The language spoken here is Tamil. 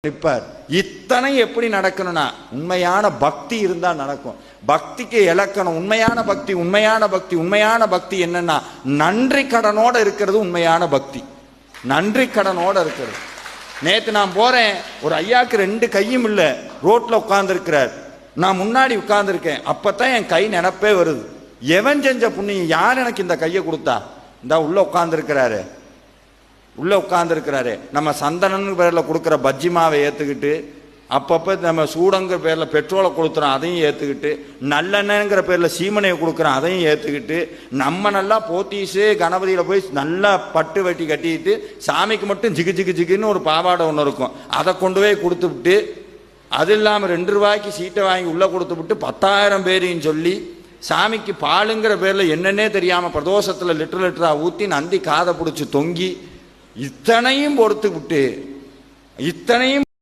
நிற்பார். இத்தனை எப்படி நடக்கணும்னா உண்மையான பக்தி இருந்தா நடக்கும். பக்திக்கு இலக்கணம் உண்மையான பக்தி. உண்மையான பக்தி உண்மையான பக்தி என்னன்னா நன்றி கடனோட இருக்கிறது உண்மையான பக்தி. நன்றி கடனோட இருக்கிறது. நேற்று நான் போறேன், ஒரு ஐயாக்கு 2 கையும் இல்லை, ரோட்ல உட்கார்ந்து இருக்கிறார். நான் முன்னாடி உட்கார்ந்து இருக்கேன். அப்பதான் என் கை நினைப்பே வருது, எவன் செஞ்ச புண்ணியம், யார் எனக்கு இந்த கையை கொடுத்தா? இந்த உள்ள உட்கார்ந்து இருக்கிறாரு, உள்ள உட்கார்ந்து இருக்கிறாரு. நம்ம சந்தனன்னு பேர்ல கொடுக்குற பஜ்ஜி மாவை ஏத்துக்கிட்டு, அப்பப்ப நம்ம சூடங்கிற பேர்ல பெட்ரோலை கொடுத்துறோம், அதையும் ஏத்துக்கிட்டு, நல்லெண்ணங்கிற பேர்ல சீமனையை கொடுக்குறோம், அதையும் ஏத்துக்கிட்டு, நம்ம நல்லா போத்தீஸு கணபதியில போய் நல்லா பட்டு வெட்டி கட்டிக்கிட்டு, சாமிக்கு மட்டும் ஜிகு ஜிகு ஜிகுன்னு ஒரு பாவாடை ஒன்று இருக்கும், அதை கொண்டு போய் கொடுத்து விட்டு, அது இல்லாமல் 2 ரூபாய்க்கு சீட்டை வாங்கி உள்ள கொடுத்து விட்டு 10,000 பேரையும் சொல்லி, சாமிக்கு பாலுங்கிற பேர்ல என்னன்னே தெரியாம பிரதோஷத்துல லிட்டரா ஊத்தி நந்தி காதை பிடிச்சி தொங்கி, இத்தனையும் பொறுத்து விட்டு, இத்தனையும்